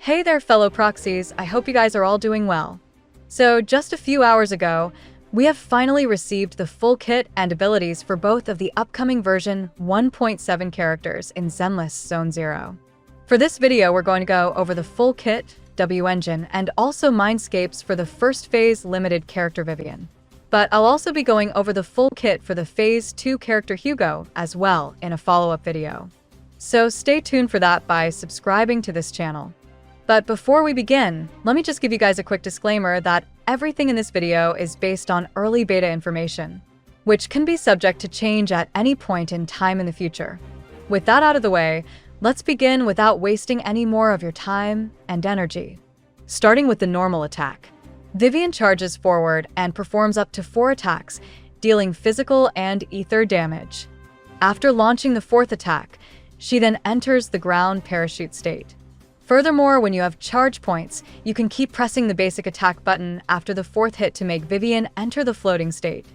Hey there, fellow proxies. I hope you guys are all doing well. So, just a few hours ago, we have finally received the full kit and abilities for both of the upcoming version 1.7 characters in Zenless Zone 0. For this video, we're going to go over the full kit, W Engine, and also MINDSCAPES for the first phase limited character Vivian. But I'll also be going over the full kit for the Phase 2 character Hugo as well in a follow-up video. So stay tuned for that by subscribing to this channel. But before we begin, let me just give you guys a quick disclaimer that everything in this video is based on early beta information, which can be subject to change at any point in time in the future. With that out of the way, let's begin without wasting any more of your time and energy. Starting with the normal attack. Vivian charges forward and performs up to 4 attacks, dealing physical and ether damage. After launching the 4th attack, she then enters the ground parachute state. Furthermore, when you have charge points, you can keep pressing the basic attack button after the 4th hit to make Vivian enter the floating state.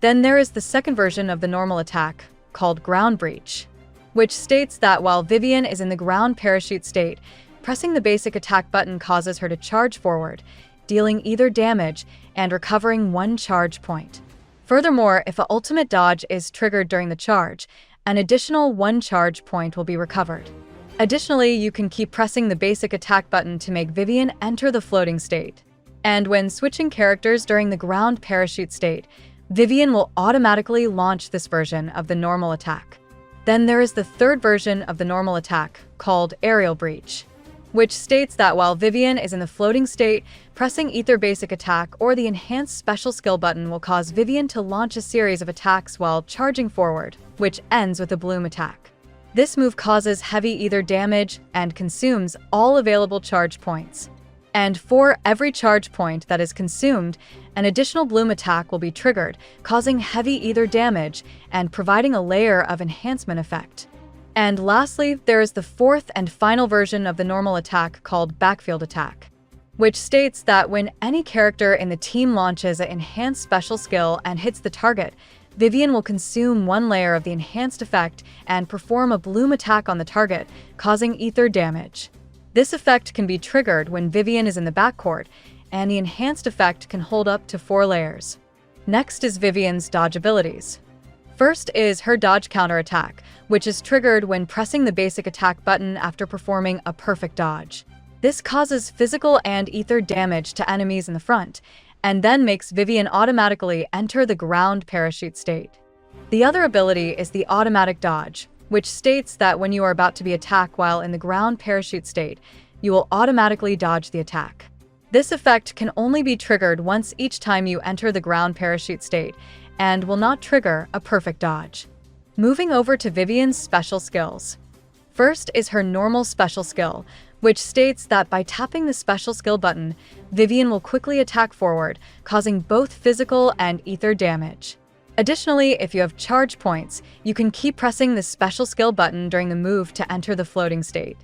Then there is the second version of the normal attack, called Ground Breach, which states that while Vivian is in the ground parachute state, pressing the basic attack button causes her to charge forward, dealing either damage and recovering 1 charge point. Furthermore, if an ultimate dodge is triggered during the charge, an additional 1 charge point will be recovered. Additionally, you can keep pressing the basic attack button to make Vivian enter the floating state. And when switching characters during the ground parachute state, Vivian will automatically launch this version of the normal attack. Then there is the third version of the normal attack, called Aerial Breach, which states that while Vivian is in the floating state, pressing either basic attack or the enhanced special skill button will cause Vivian to launch a series of attacks while charging forward, which ends with a bloom attack. This move causes heavy ether damage and consumes all available charge points. And for every charge point that is consumed, an additional bloom attack will be triggered, causing heavy ether damage and providing a layer of enhancement effect. And lastly, there is the 4th and final version of the normal attack called Backfield Attack, which states that when any character in the team launches an enhanced special skill and hits the target, Vivian will consume 1 layer of the enhanced effect and perform a bloom attack on the target, causing ether damage. This effect can be triggered when Vivian is in the backcourt, and the enhanced effect can hold up to 4 layers. Next is Vivian's dodge abilities. First is her dodge counterattack, which is triggered when pressing the basic attack button after performing a perfect dodge. This causes physical and ether damage to enemies in the front, and then makes Vivian automatically enter the ground parachute state. The other ability is the automatic dodge, which states that when you are about to be attacked while in the ground parachute state, you will automatically dodge the attack. This effect can only be triggered once each time you enter the ground parachute state, and will not trigger a perfect dodge. Moving over to Vivian's special skills. First is her normal special skill, which states that by tapping the special skill button, Vivian will quickly attack forward, causing both physical and ether damage. Additionally, if you have charge points, you can keep pressing the special skill button during the move to enter the floating state.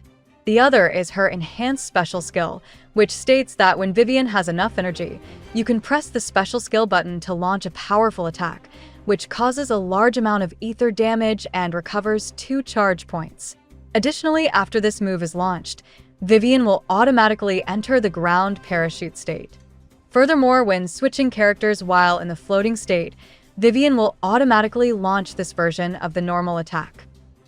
The other is her enhanced special skill, which states that when Vivian has enough energy, you can press the special skill button to launch a powerful attack, which causes a large amount of ether damage and recovers 2 charge points. Additionally, after this move is launched, Vivian will automatically enter the ground parachute state. Furthermore, when switching characters while in the floating state, Vivian will automatically launch this version of the normal attack.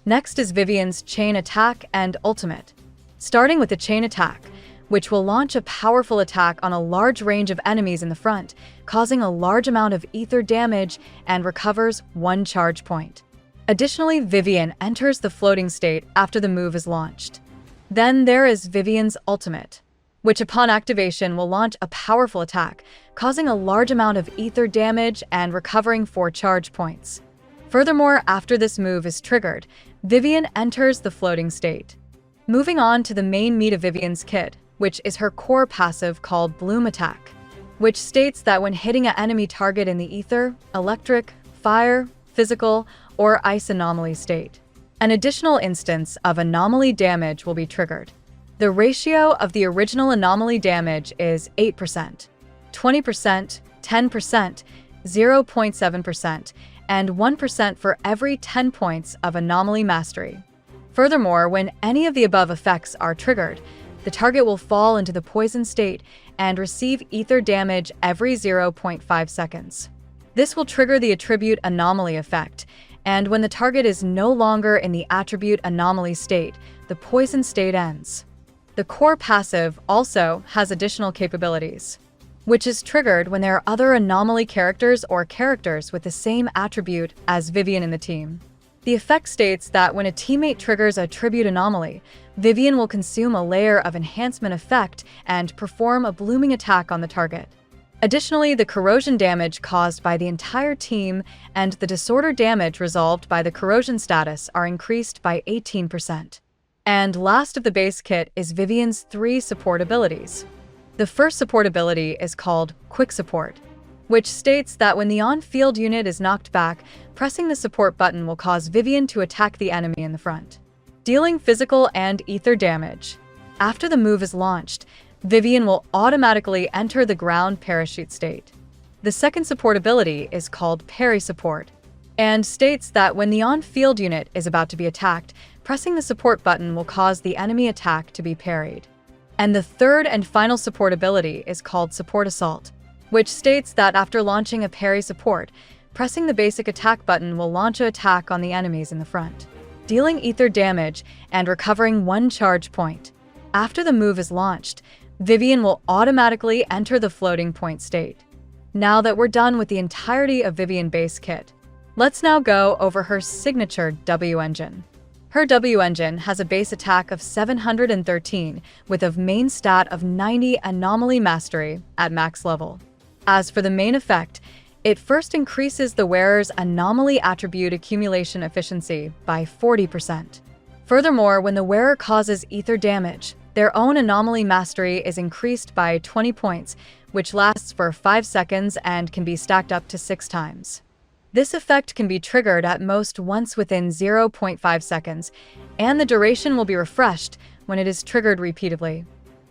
Next is Vivian's chain attack and ultimate. Starting with the chain attack, which will launch a powerful attack on a large range of enemies in the front, causing a large amount of ether damage and recovers 1 charge point. Additionally, Vivian enters the floating state after the move is launched. Then there is Vivian's ultimate, which upon activation will launch a powerful attack, causing a large amount of ether damage and recovering 4 charge points. Furthermore, after this move is triggered, Vivian enters the floating state. Moving on to the main meat of Vivian's kit, which is her core passive called Bloom Attack, which states that when hitting an enemy target in the ether, electric, fire, physical, or ice anomaly state, an additional instance of anomaly damage will be triggered. The ratio of the original anomaly damage is 8%, 20%, 10%, 0.7%, and 1% for every 10 points of anomaly mastery. Furthermore, when any of the above effects are triggered, the target will fall into the poison state and receive ether damage every 0.5 seconds. This will trigger the attribute anomaly effect, and when the target is no longer in the attribute anomaly state, the poison state ends. The core passive also has additional capabilities, which is triggered when there are other anomaly characters or characters with the same attribute as Vivian in the team. The effect states that when a teammate triggers a tribute anomaly, Vivian will consume a layer of enhancement effect and perform a blooming attack on the target. Additionally, the corrosion damage caused by the entire team and the disorder damage resolved by the corrosion status are increased by 18%. And last of the base kit is Vivian's 3 support abilities. The first support ability is called Quick Support, which states that when the on-field unit is knocked back, pressing the support button will cause Vivian to attack the enemy in the front, dealing physical and ether damage. After the move is launched, Vivian will automatically enter the ground parachute state. The second support ability is called Parry Support, and states that when the on-field unit is about to be attacked, pressing the support button will cause the enemy attack to be parried. And the third and final support ability is called Support Assault, which states that after launching a parry support, pressing the basic attack button will launch an attack on the enemies in the front, dealing ether damage and recovering 1 charge point. After the move is launched, Vivian will automatically enter the floating point state. Now that we're done with the entirety of Vivian base kit, let's now go over her signature W engine. Her W engine has a base attack of 713 with a main stat of 90 anomaly mastery at max level. As for the main effect, it first increases the wearer's anomaly attribute accumulation efficiency by 40%. Furthermore, when the wearer causes ether damage, their own anomaly mastery is increased by 20 points, which lasts for 5 seconds and can be stacked up to 6 times. This effect can be triggered at most once within 0.5 seconds, and the duration will be refreshed when it is triggered repeatedly.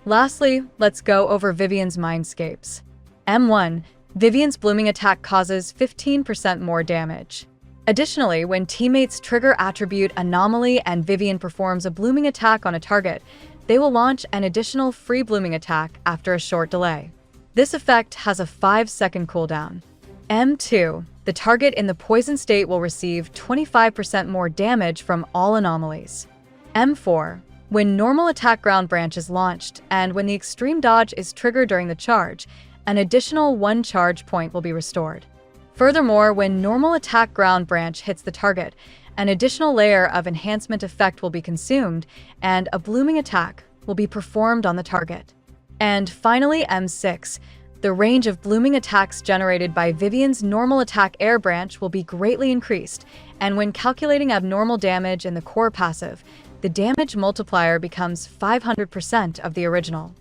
Lastly, let's go over Vivian's MINDSCAPES. M1. Vivian's blooming attack causes 15% more damage. Additionally, when teammates trigger attribute anomaly and Vivian performs a blooming attack on a target, they will launch an additional free blooming attack after a short delay. This effect has a 5-second cooldown. M2. The target in the poison state will receive 25% more damage from all anomalies. M4. When normal attack ground branch is launched and when the extreme dodge is triggered during the charge, an additional 1 charge point will be restored. Furthermore, when normal attack ground branch hits the target, an additional layer of enhancement effect will be consumed and a blooming attack will be performed on the target. And finally, M6. The range of blooming attacks generated by Vivian's normal attack air branch will be greatly increased, and when calculating abnormal damage in the core passive, the damage multiplier becomes 500% of the original.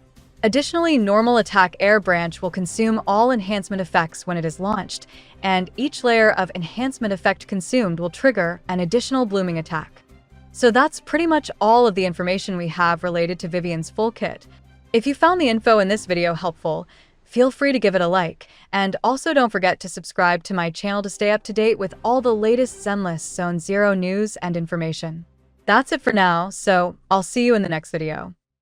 Additionally, normal attack air branch will consume all enhancement effects when it is launched, and each layer of enhancement effect consumed will trigger an additional blooming attack. So that's pretty much all of the information we have related to Vivian's full kit. If you found the info in this video helpful, feel free to give it a like, and also don't forget to subscribe to my channel to stay up to date with all the latest Zenless Zone 0 news and information. That's it for now, so I'll see you in the next video.